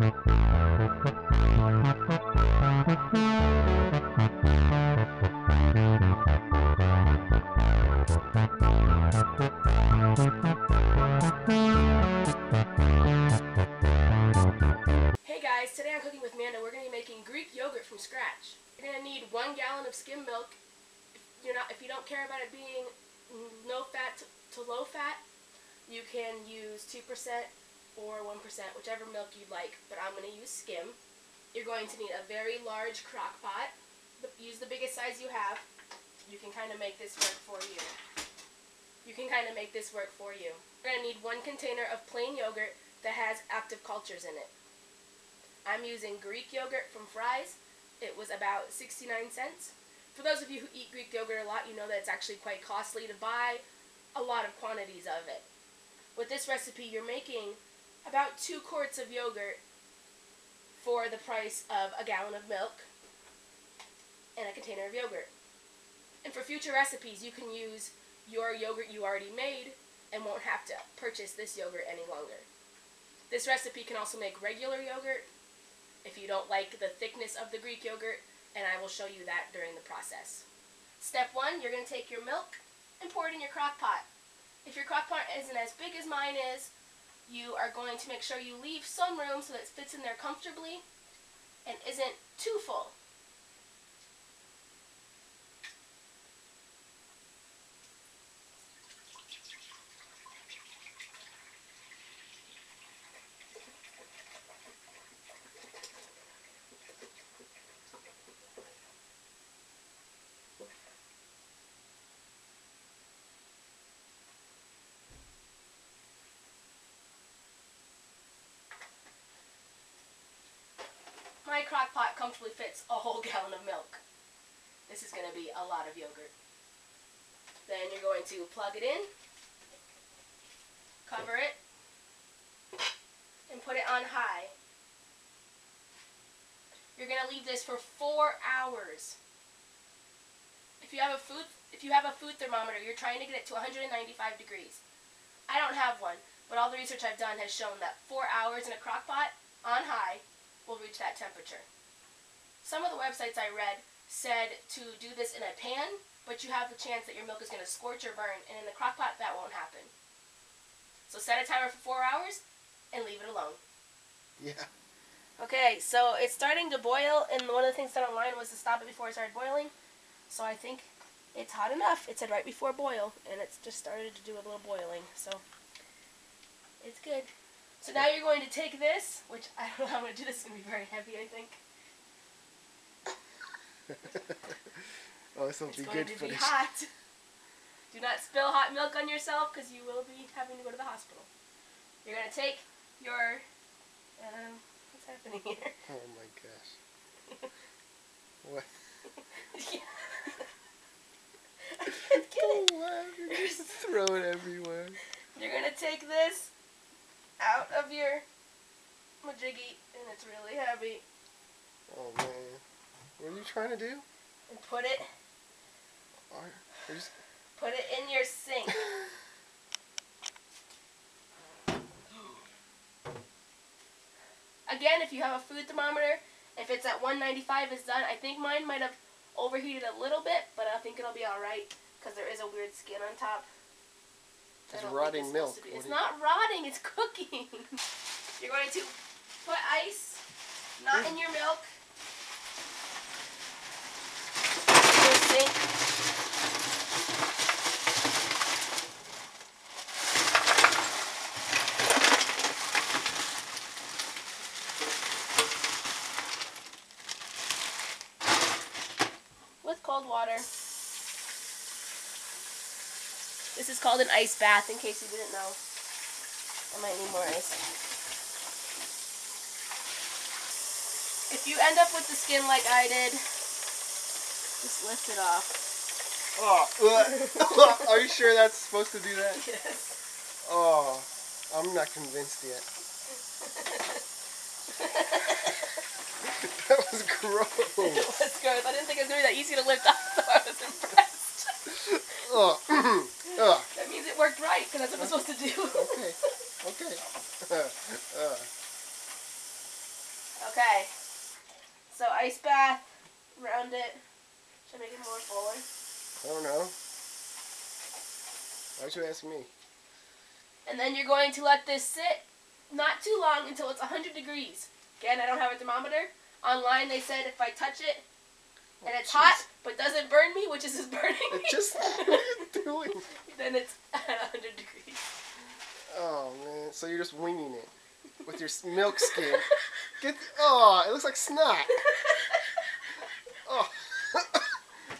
Hey guys, today I'm cooking with Manda. We're going to be making Greek yogurt from scratch. You're going to need 1 gallon of skim milk. If you don't care about it being no fat to low fat, you can use 2% or 1%, whichever milk you'd like, but I'm going to use skim. You're going to need a very large crock pot. Use the biggest size you have. You can kind of make this work for you. You're going to need 1 container of plain yogurt that has active cultures in it. I'm using Greek yogurt from Fry's. It was about 69 cents. For those of you who eat Greek yogurt a lot, you know that it's actually quite costly to buy a lot of quantities of it. With this recipe, you're making about 2 quarts of yogurt for the price of a gallon of milk and a container of yogurt. And for future recipes, you can use your yogurt you already made and won't have to purchase this yogurt any longer. This recipe can also make regular yogurt if you don't like the thickness of the Greek yogurt, and I will show you that during the process. Step 1, you're going to take your milk and pour it in your crock pot. If your crock pot isn't as big as mine is, you are going to make sure you leave some room so that it fits in there comfortably and isn't too full. My crock pot comfortably fits a whole gallon of milk. This is going to be a lot of yogurt. Then you're going to plug it in, cover it, and put it on high. You're going to leave this for 4 hours. If you have a food thermometer, you're trying to get it to 195 degrees. I don't have one, but all the research I've done has shown that 4 hours in a crock pot on high will reach that temperature. Some of the websites I read said to do this in a pan, but you have the chance that your milk is going to scorch or burn, and in the crock pot that won't happen. So set a timer for 4 hours and leave it alone. Yeah. Okay, so it's starting to boil, and one of the things said online was to stop it before it started boiling. So I think it's hot enough. It said right before boil, and it's just started to do a little boiling, so it's good. So now you're going to take this, which I don't know how I'm going to do this. It's going to be very heavy, I think. Oh, this will be good It's for going to be this. hot. Do not spill hot milk on yourself, because you will be having to go to the hospital. You're going to take your... what's happening here? Oh my gosh. What? Yeah. I can't get it. What? You just throw it everywhere. You're going to take this out of your majiggy, and it's really heavy, Oh man. What are you trying to do? and put it in your sink. Again, if you have a food thermometer, if it's at 195, it's done. I think mine might have overheated a little bit, but I think it'll be alright, because there is a weird skin on top. It's rotting milk. It's not rotting, it's cooking. You're going to put ice, not in your milk, in your sink. With cold water. This is called an ice bath, in case you didn't know. I might need more ice. If you end up with the skin like I did, just lift it off. Oh, are you sure that's supposed to do that? Yes. Oh, I'm not convinced yet. That was gross. It was gross. I didn't think it was going to be that easy to lift off, so I was impressed. That means it worked right, because that's what it's supposed to do. Okay. Okay. So ice bath, round it. Should I make it more fuller? I don't know. Why'd you ask me? And then you're going to let this sit not too long until it's 100 degrees. Again, I don't have a thermometer. Online they said if I touch it and it's hot but doesn't burn me, which is burning me. It just, what are you doing? Then it's at 100 degrees. Oh man, so you're just winging it with your milk skin. Oh, it looks like snot. Oh,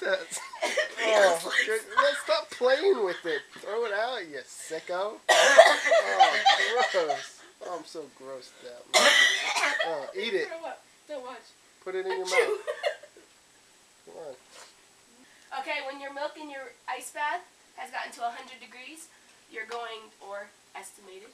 that's. Oh, let's stop playing with it. Throw it out, you sicko. Oh, gross. Oh, I'm so grossed out, man. Oh, eat it. Don't watch. Put it in your mouth. Come on. Okay, when your milk in your ice bath has gotten to 100 degrees, you're going, or estimated,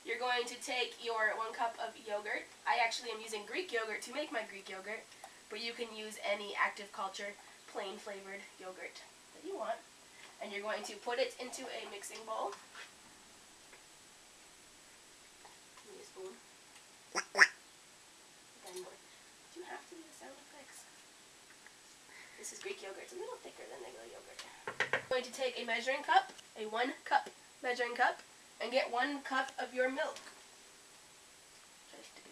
you're going to take your 1 cup of yogurt. I actually am using Greek yogurt to make my Greek yogurt, but you can use any active culture, plain flavored yogurt that you want. And you're going to put it into a mixing bowl. Give me a spoon. Then more. Do you have to do the sound effects? This is Greek yogurt. It's a little thicker than regular yogurt. I'm going to take a measuring cup, a 1 cup measuring cup, and get 1 cup of your milk.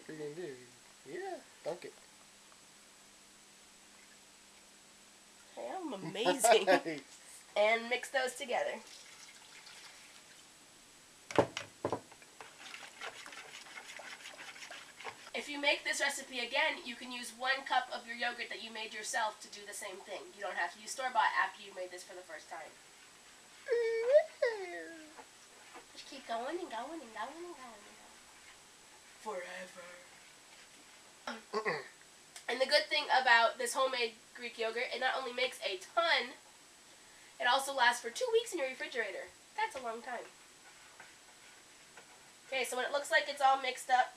What are you going to do? Yeah, dunk it. I am amazing. Nice. And mix those together. If you make this recipe again, you can use 1 cup of your yogurt that you made yourself to do the same thing. You don't have to use store-bought after you made this for the first time. Just keep going and going and going and going and going. Forever. And the good thing about this homemade Greek yogurt, it not only makes a ton, it also lasts for 2 weeks in your refrigerator. That's a long time. Okay, so when it looks like it's all mixed up,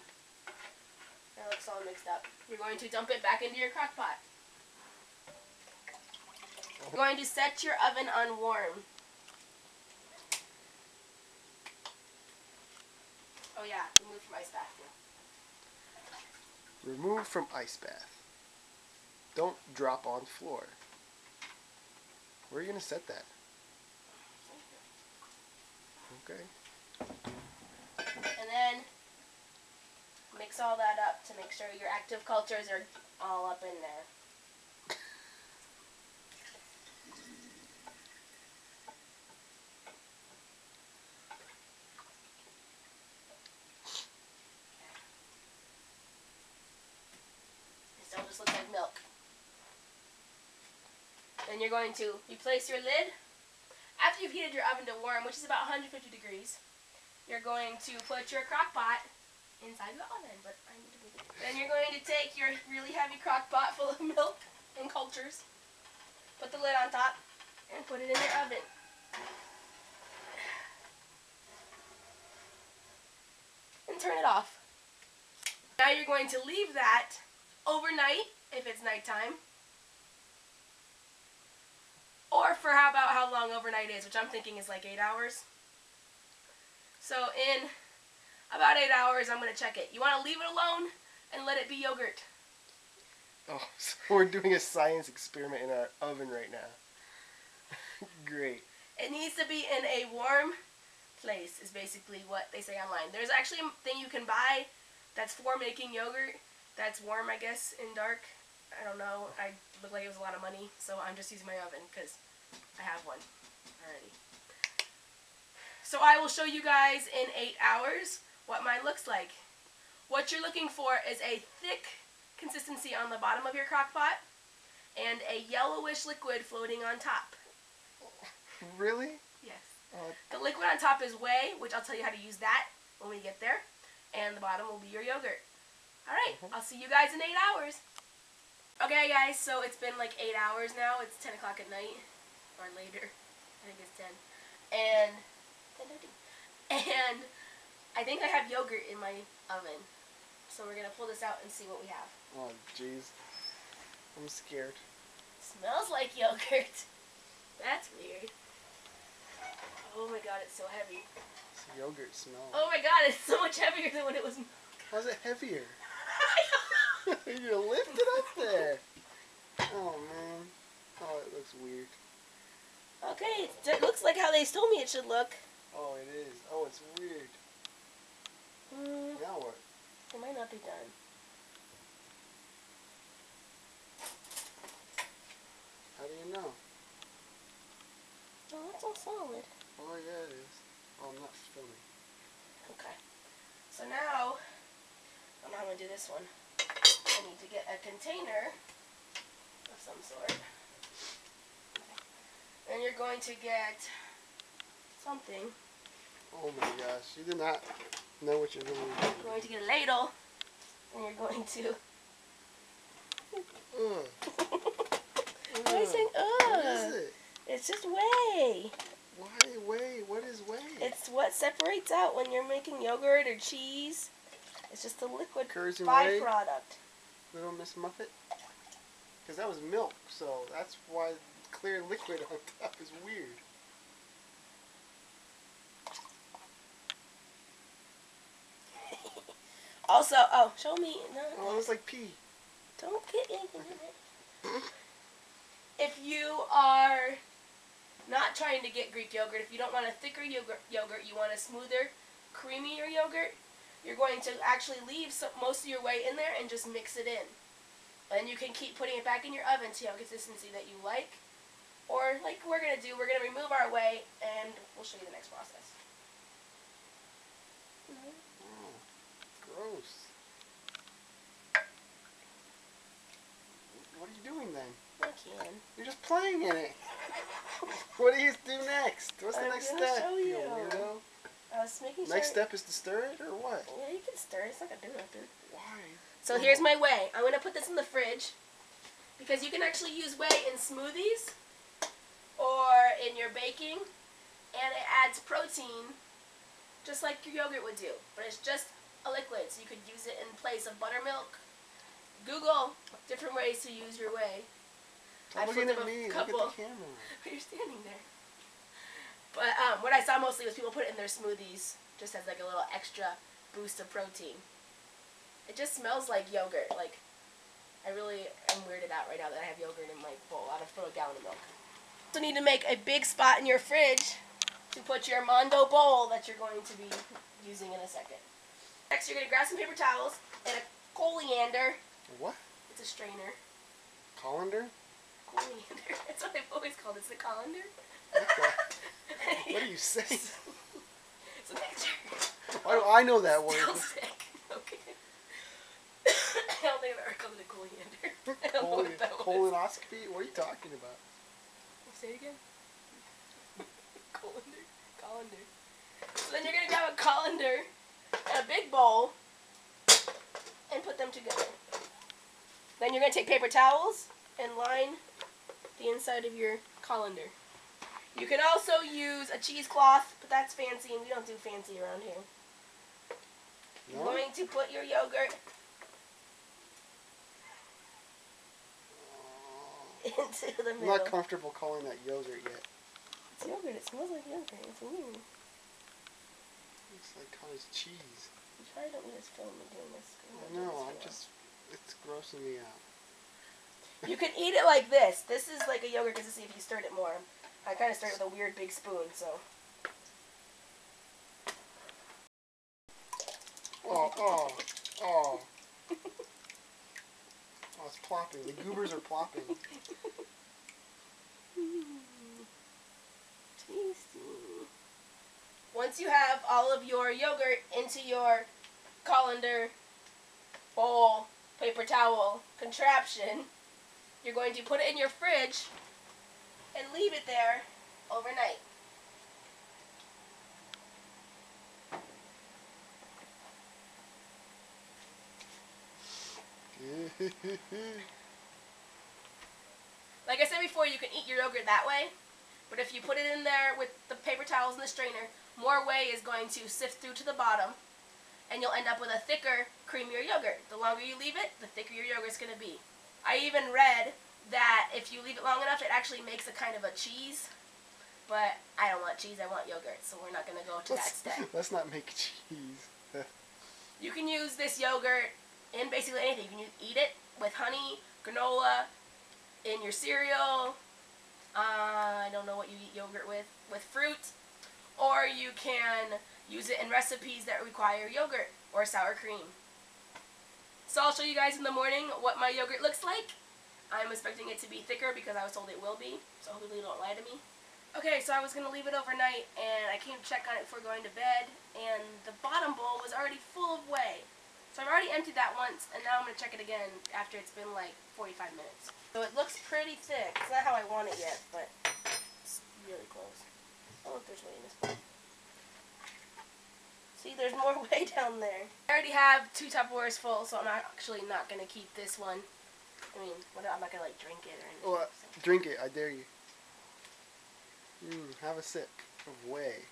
you're going to dump it back into your crock pot. You're going to set your oven on warm. Oh yeah, remove from ice bath. Remove from ice bath. Don't drop on floor. Where are you going to set that? Okay. And then mix all that up to make sure your active cultures are all up in there. It still just looks like milk. Then you're going to replace your lid. After you've heated your oven to warm, which is about 150 degrees, you're going to put your crock pot inside the oven, but I need to move it. Then you're going to take your really heavy crock pot full of milk and cultures, put the lid on top, and put it in your oven. And turn it off. Now you're going to leave that overnight, if it's nighttime, or for how long overnight is, which I'm thinking is like 8 hours. So in about 8 hours, I'm going to check it. You want to leave it alone and let it be yogurt. Oh, so we're doing a science experiment in our oven right now. Great. It needs to be in a warm place, is basically what they say online. There's actually a thing you can buy that's for making yogurt that's warm, I guess, in dark. I don't know. I looked like it was a lot of money, so I'm just using my oven because I have one already. So I will show you guys in 8 hours what mine looks like. What you're looking for is a thick consistency on the bottom of your crock pot and a yellowish liquid floating on top. Really? Yes. The liquid on top is whey, which I'll tell you how to use that when we get there. And the bottom will be your yogurt. Alright, I'll see you guys in 8 hours. Okay guys, so it's been like 8 hours now. It's 10 o'clock at night. Or later. I think it's 10. And 10:30. And I think I have yogurt in my oven. So we're going to pull this out and see what we have. Oh jeez. I'm scared. Smells like yogurt. That's weird. Oh my god, it's so heavy. It's yogurt smell. Oh my god, it's so much heavier than when it was milk. How's it heavier? I don't know. You lift it up there. Oh, man. Oh, it looks weird. Okay, it looks like how they told me it should look. Oh, it is. Oh, it's weird. Now what? It might not be done. How do you know? Oh, that's all solid. Oh, yeah, it is. Oh, I'm not filming. Okay. So now, I'm going to do this one. I need to get a container of some sort. And you're going to get something. Oh my gosh, you did not know what you're doing. You're going to get a ladle. And you're going to... Why are you saying What is it? It's just whey. Why whey? What is whey? It's what separates out when you're making yogurt or cheese. It's just a liquid Curds and whey? byproduct. Little Miss Muffet? Because that was milk, so that's why clear liquid on top is weird. Also, oh, show me. No, Oh, it looks like pee. don't get anything in it. If you are not trying to get Greek yogurt, if you don't want a thicker yogurt, you want a smoother, creamier yogurt, you're going to actually leave most of your whey in there and just mix it in. And you can keep putting it back in your oven to have consistency that you like. Or, like we're going to do, we're going to remove our whey and we'll show you the next process. Oh, gross. What are you doing then? I can. You're just playing in it. What do you do next? What's the next gonna step? show you. Weirdo. I was making sure. Next step is to stir it, or what? Yeah, you can stir it. It's not going to do nothing. Why? So here's my whey. I'm going to put this in the fridge because you can actually use whey in smoothies or in your baking, and it adds protein just like your yogurt would do, but it's just a liquid, so you could use it in place of buttermilk. Google different ways to use your whey. Stop looking at me. Look at the camera. But you're standing there. But what I saw mostly was people put it in their smoothies just as like a little extra boost of protein. It just smells like yogurt. Like, I really am weirded out right now that I have yogurt in my bowl out of a gallon of milk. You also need to make a big spot in your fridge to put your Manda bowl that you're going to be using in a second. Next, you're going to grab some paper towels and a coriander. What? It's a strainer. Colander? Coriander. That's what I've always called it. It's a colander. What are you saying? It's a picture. Why do I know that word? Still sick. Okay. I don't think I've ever called it a coriander. I don't know what that was. Colonoscopy? What are you talking about? Say it again. Colander. Colander. So then you're going to grab a colander and a big bowl and put them together. Then you're going to take paper towels and line the inside of your colander. You can also use a cheesecloth, but that's fancy, and we don't do fancy around here. No? You're going to put your yogurt into the I'm middle. not comfortable calling that yogurt yet. It's yogurt. It smells like yogurt. It's weird. It's like cottage cheese. You probably don't need to film me doing this. No, it's grossing me out. You can eat it like this. This is like a yogurt because to see if you stirred it more. I kind of stirred it with a weird big spoon, so. Oh, oh, oh. Oh, it's plopping. The goobers are plopping. Tasty. Once you have all of your yogurt into your colander, bowl, paper towel contraption, you're going to put it in your fridge and leave it there overnight. Like I said before, you can eat your yogurt that way, but if you put it in there with the paper towels and the strainer, more whey is going to sift through to the bottom, and you'll end up with a thicker, creamier yogurt. The longer you leave it, the thicker your yogurt's going to be. I even read that if you leave it long enough, it actually makes a kind of a cheese, but I don't want cheese, I want yogurt, so we're not going to go to that step. Let's not make cheese. You can use this yogurt in basically anything. You can eat it with honey, granola, in your cereal. I don't know what you eat yogurt with fruit. Or you can use it in recipes that require yogurt or sour cream. So I'll show you guys in the morning what my yogurt looks like. I'm expecting it to be thicker because I was told it will be, so hopefully don't lie to me. Okay, so I was going to leave it overnight, and I came to check on it before going to bed, and the bottom bowl was already full of whey. So I've already emptied that once, and now I'm going to check it again after it's been like 45 minutes. So it looks pretty thick. It's not how I want it yet, but it's really close. Oh, look, there's whey in this bowl. See, there's more whey down there. I already have 2 Tupperwares full, so I'm actually not going to keep this one. I mean, I'm not going to, like, drink it or anything. Well, so. Drink it, I dare you. Have a sip of whey.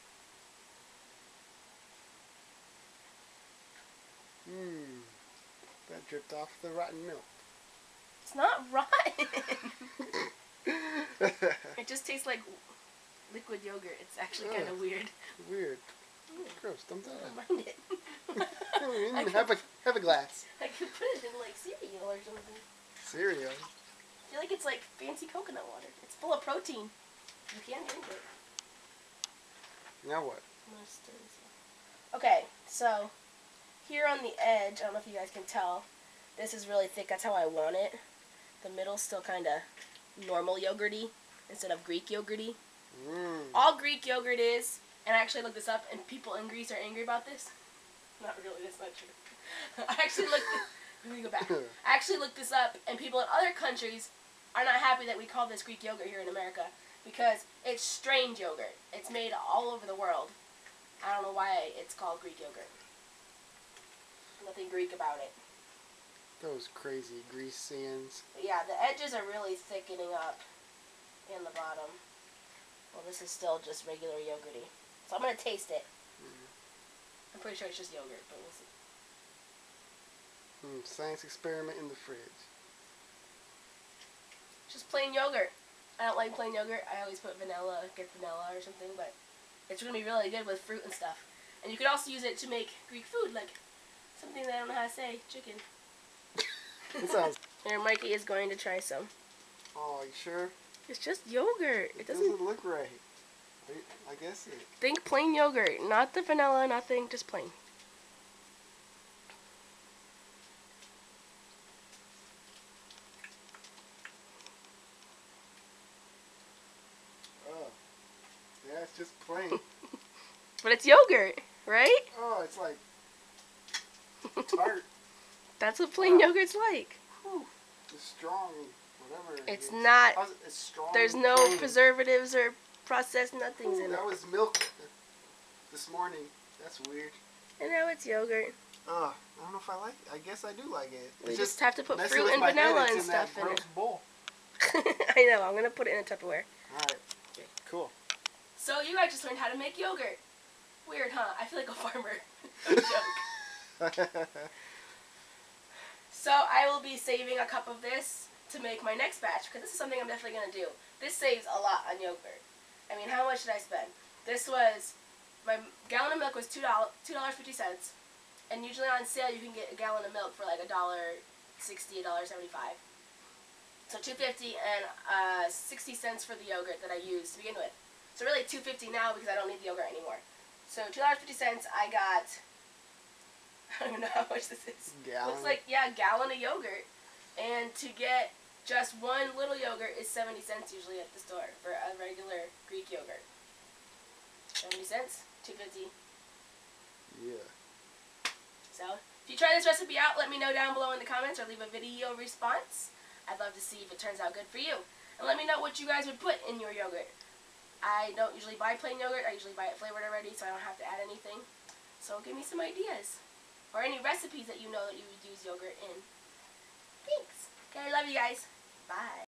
That dripped off the rotten milk. It's not rotten. It just tastes like liquid yogurt. It's actually kind of weird. Weird. Gross. Don't do that. I don't mind it. Have a glass. I could put it in like cereal or something. Cereal? I feel like it's like fancy coconut water. It's full of protein. You can drink it. Now what? Okay, so here on the edge, I don't know if you guys can tell, this is really thick. That's how I want it. The middle's still kind of normal yogurty instead of Greek yogurty. All Greek yogurt is, and I actually looked this up, and people in Greece are angry about this. Not really, that's not true. I actually looked this up, and people in other countries are not happy that we call this Greek yogurt here in America because it's strained yogurt. It's made all over the world. I don't know why it's called Greek yogurt. Nothing Greek about it. Those crazy Greecians. But yeah, the edges are really thickening up in the bottom. Well, this is still just regular yogurty. So I'm going to taste it. I'm pretty sure it's just yogurt, but we'll see. Science experiment in the fridge. Just plain yogurt. I don't like plain yogurt. I always put vanilla, get vanilla or something, but it's going to be really good with fruit and stuff. And you could also use it to make Greek food, like something that I don't know how to say, chicken. It sounds... Here, Mikey is going to try some. Oh, you sure? It's just yogurt. It doesn't look right. I guess it... Think plain yogurt. Not the vanilla, nothing, just plain. Oh. Yeah, it's just plain. But it's yogurt, right? Oh, it's like tart. That's what plain yogurt's like. Whew. It's strong, whatever. It's not. It's strong. There's no plain. Preservatives or processed nothings in it. That was milk this morning. That's weird. And now it's yogurt. I don't know if I like it. I guess I do like it. We just have to put fruit and vanilla and stuff in it. Bowl. I know. I'm going to put it in a Tupperware. Alright. Okay, cool. So you guys just learned how to make yogurt. Weird, huh? I feel like a farmer. No joke. So I will be saving a cup of this to make my next batch because this is something I'm definitely going to do. This saves a lot on yogurt. I mean, how much did I spend? This was, my gallon of milk was $2.50, and usually on sale you can get a gallon of milk for like $1.60, $1.75. So $2.50 and 60 cents for the yogurt that I used to begin with. So really $2.50 now because I don't need the yogurt anymore. So $2.50 I got, I don't even know how much this is. Gallon. Looks like, yeah, a gallon of yogurt. And to get just one little yogurt is 70 cents usually at the store for a regular Greek yogurt. 70 cents, $2.50. Yeah. So, if you try this recipe out, let me know down below in the comments or leave a video response. I'd love to see if it turns out good for you. And let me know what you guys would put in your yogurt. I don't usually buy plain yogurt. I usually buy it flavored already, so I don't have to add anything. So give me some ideas. Or any recipes that you know that you would use yogurt in. Thanks. Okay, I love you guys. Bye.